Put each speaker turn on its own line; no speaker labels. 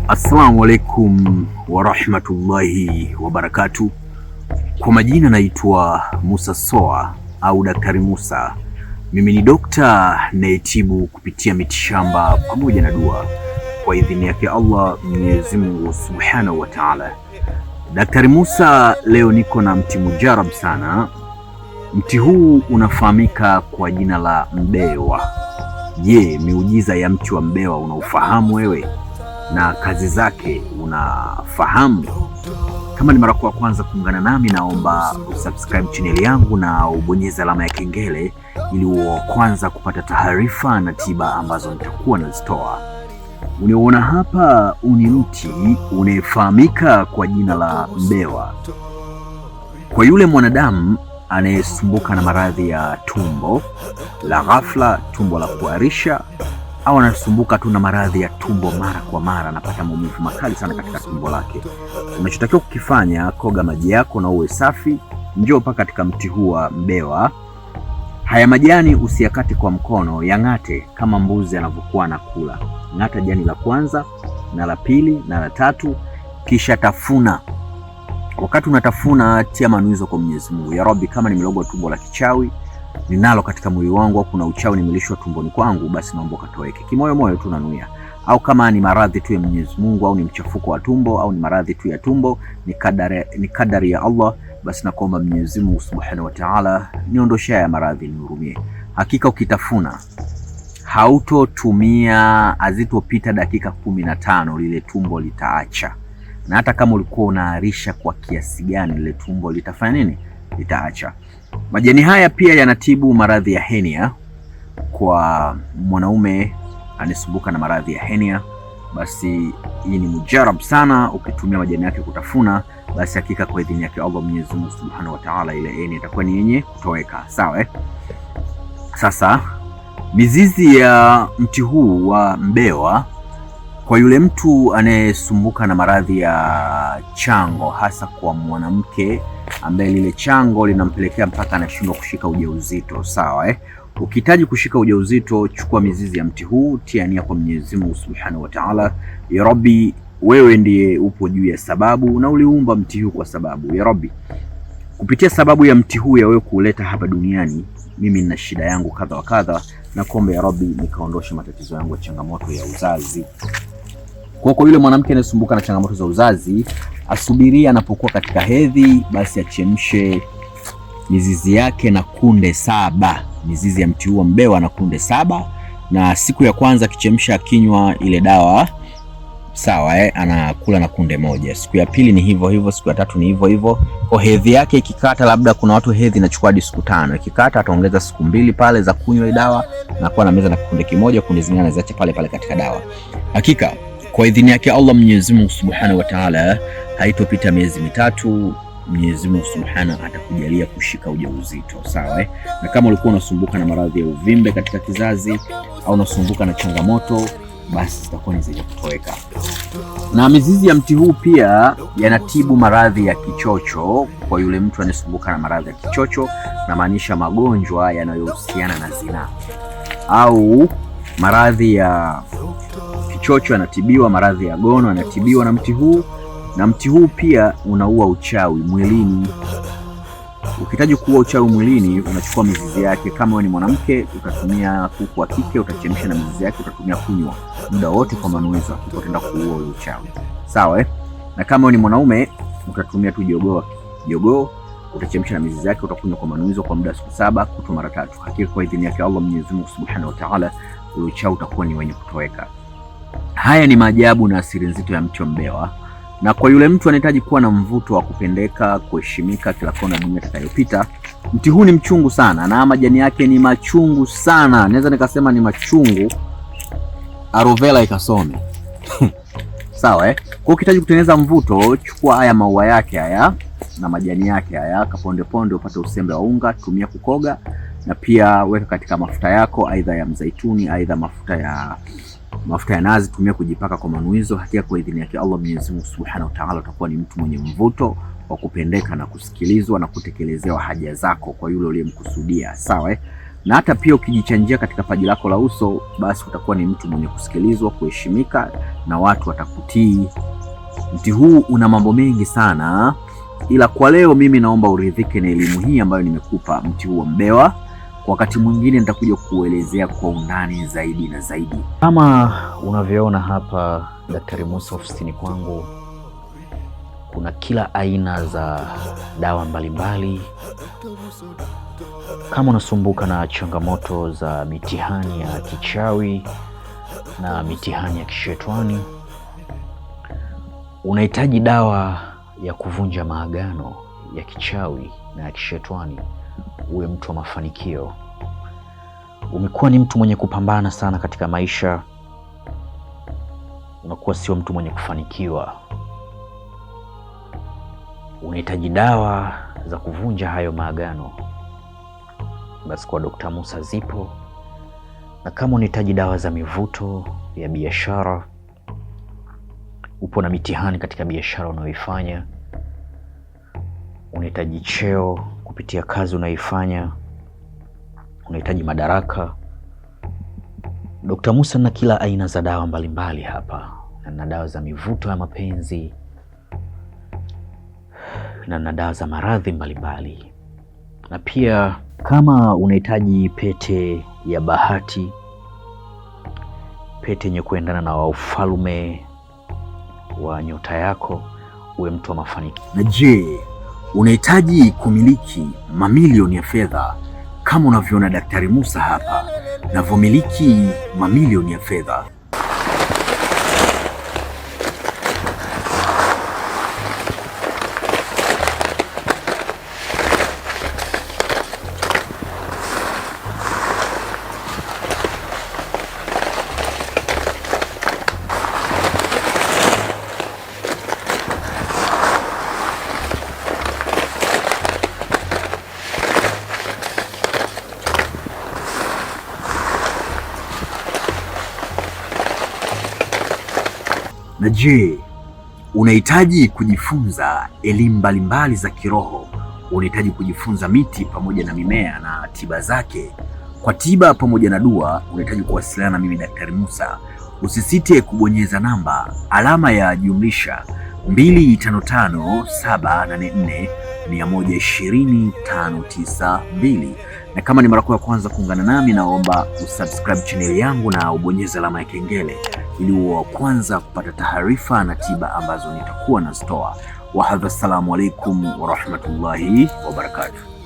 Assalamu alaikum warahmatullahi wabarakatuh. Kwa majina naitwa Musa Soa au Daktari Musa. Mimi ni dokta nayetibu kupitia mitishamba pamoja na dua kwa idhini yake Allah Mwenyezi Mungu Subhanahu wa Ta'ala. Daktari Musa, leo niko na mti mujarab sana. Mti huu unafahamika kwa jina la mbewa. Je, miujiza ya mti wa mbewa unaufahamu wewe? Na kazi zake unafahamu? Kama ni mara ya kwanza kuungana nami, naomba usubscribe channel yangu na ubonyeze alama ya kengele ili uwe wa kwanza kupata taarifa na tiba ambazo nitakuwa nazitoa. Unaona hapa, ni mti unayefahamika kwa jina la mbewa. Kwa yule mwanadamu anayesumbuka na maradhi ya tumbo la ghafla, tumbo la kuharisha, au anasumbuka tu na maradhi ya tumbo mara kwa mara, anapata maumivu makali sana katika tumbo lake, unachotakiwa kukifanya, koga maji yako na uwe safi, njoo paka katika mti huu wa mbewa. Haya majani usiyakate kwa mkono, yang'ate kama mbuzi anavyokuwa anakula. Ng'ata jani la kwanza na la pili na la tatu, kisha tafuna. Wakati unatafuna, tia manuizo kwa Mwenyezi Mungu. Ya Rabbi, kama nimelogwa tumbo la kichawi ninalo katika mwili wangu, au kuna uchawi nimelishwa tumboni kwangu, basi naomba ukatoeke. Kimoyo moyo tu nanuia. Au kama ni maradhi tu ya Mwenyezi Mungu, au ni mchafuko wa tumbo, au ni maradhi tu ya tumbo, ni kadari ya Allah, basi nakuomba Mwenyezi Mungu Subhanahu wa Ta'ala niondoshe haya maradhi, nihurumie. Hakika ukitafuna hautotumia, hazitopita dakika 15 lile tumbo litaacha. Na hata kama ulikuwa unaharisha kwa kiasi gani, lile tumbo litafanya nini? Litaacha. Majani haya pia yanatibu maradhi ya henia. Kwa mwanaume anasumbuka na maradhi ya henia, basi hii ni mujarab sana. Ukitumia majani yake kutafuna, basi hakika kwa idhini yake Allah Mwenyezi Mungu Subhanahu wa Ta'ala, ile henia itakuwa ni yenye kutoweka. Sawa. Sasa mizizi ya mti huu wa mbewa, kwa yule mtu anayesumbuka na maradhi ya chango, hasa kwa mwanamke ambaye lile chango linampelekea mpaka anashindwa kushika ujauzito. Sawa. Ukihitaji kushika ujauzito, chukua mizizi ya mti huu, tia nia kwa Mwenyezi Mungu Subhanahu wa Ta'ala. Ya Rabbi, wewe ndiye upo juu ya sababu na uliumba mti huu kwa sababu. Ya Rabbi, kupitia sababu ya mti huu ya wewe kuleta hapa duniani, mimi nina shida yangu kadha wa kadha, na kuomba ya Rabbi nikaondoshe matatizo yangu ya changamoto ya uzazi. Kwa yule mwanamke anayesumbuka na changamoto za uzazi, asubiria anapokuwa katika hedhi, basi achemshe mizizi yake na kunde 7. Mizizi ya mti huu mbewa na kunde 7, na siku ya kwanza akichemsha, akinywa ile dawa, sawa, anakula na kunde 1. Siku ya pili ni hivyo hivyo, siku ya tatu ni hivyo hivyo. Kwa hedhi yake ikikata, labda kuna watu hedhi inachukua hadi siku 5, ikikata ataongeza siku 2 pale za kunywa ile dawa, na kuwa na meza na kunde kimoja, kunde zingine anaziacha pale pale katika dawa. Hakika kwa idhini yake Allah Mwenyezi Mungu Subhanahu wa Ta'ala, haitopita miezi 3, Mwenyezi Mungu Subhanahu atakujalia kushika ujauzito. Sawa. Na kama ulikuwa unasumbuka na maradhi ya uvimbe katika kizazi, au unasumbuka na changamoto, basi zitakuwa ni zenye kutoweka. Na mizizi ya mti huu pia yanatibu maradhi ya kichocho. Kwa yule mtu anayesumbuka na maradhi ya kichocho, na maanisha magonjwa yanayohusiana na zinaa au maradhi ya kichocho yanatibiwa, maradhi ya gono yanatibiwa na mti huu. Na mti huu pia unaua uchawi mwilini. Ukihitaji kuua uchawi mwilini, unachukua mizizi yake. Kama wewe ni mwanamke, utatumia kuku wa kike, utachemsha na mizizi yake, utatumia kunywa muda wote kwa manuizo, utaenda kuua uchawi. Sawa. Na kama wewe ni mwanaume, utatumia tu jogoo, utachemsha na mizizi yake, utakunywa kwa manuizo kwa muda wa siku 7, kutwa mara 3. Hakika kwa idhini yake Allah Mwenyezi Mungu Subhanahu wa Ta'ala, uchawi utakuwa ni wenye kutoweka. Haya ni maajabu na asili nzito ya mti wa mbewa. Na kwa yule mtu anahitaji kuwa na mvuto wa kupendeka, kuheshimika kila kona dunia atakayopita, mti huu ni mchungu sana, na majani yake ni machungu sana. Naweza nikasema ni machungu arovela ikasome. Sawa. Kwa ukihitaji kutengeneza mvuto, chukua haya maua yake haya na majani yake haya, kaponde ponde, upate usembe wa unga, tumia kukoga, na pia weka katika mafuta yako, aidha ya mzaituni, aidha mafuta ya nazi, tumia kujipaka kwa manuizo. Hakika kwa idhini yake Allah Mwenyezi Mungu Subhanahu wa Ta'ala, utakuwa ni mtu mwenye mvuto wa kupendeka na kusikilizwa na kutekelezewa haja zako kwa yule uliyemkusudia. Sawa. na hata pia ukijichanjia katika paji lako la uso, basi utakuwa ni mtu mwenye kusikilizwa, kuheshimika na watu watakutii. Mti huu una mambo mengi sana, ila kwa leo mimi naomba uridhike na elimu hii ambayo nimekupa, mti huu wa mbewa. Kwa wakati mwingine nitakuja kuelezea kwa undani zaidi na zaidi. Kama unavyoona hapa, Daktari Musa, ofisini kwangu kuna kila aina za dawa mbalimbali. Kama unasumbuka na changamoto za mitihani ya kichawi na mitihani ya kishetwani, unahitaji dawa ya kuvunja maagano ya kichawi na ya kishetwani, uwe mtu wa mafanikio, umekuwa ni mtu mwenye kupambana sana katika maisha, unakuwa sio mtu mwenye kufanikiwa, unahitaji dawa za kuvunja hayo maagano, basi kwa Dr. Musa zipo. Na kama unahitaji dawa za mivuto ya biashara, upo na mitihani katika biashara unayoifanya, unahitaji cheo kupitia kazi unayoifanya, unahitaji madaraka, Dr. Musa na kila aina za dawa mbalimbali hapa, na dawa za mivuto ya mapenzi, na dawa za maradhi mbalimbali. Na pia kama unahitaji pete ya bahati, pete yenye kuendana na ufalme wa nyota yako, uwe mtu wa mafanikio. Na je, unahitaji kumiliki mamilioni ya fedha kama unavyoona Daktari Musa hapa navyomiliki mamilioni ya fedha? Na je, unahitaji kujifunza elimu mbalimbali za kiroho? Unahitaji kujifunza miti pamoja na mimea na tiba zake? Kwa tiba pamoja na dua unahitaji kuwasiliana na mimi Daktari Musa. Usisite kubonyeza namba alama ya jumlisha 258784120592. Na kama ni mara yako ya kwanza kuungana nami, naomba usubscribe channel yangu na ubonyeze alama ya kengele ili uwe wa kwanza kupata taarifa na tiba ambazo nitakuwa nazitoa. Wa hadha, assalamu alaikum wa rahmatullahi wa barakatuh.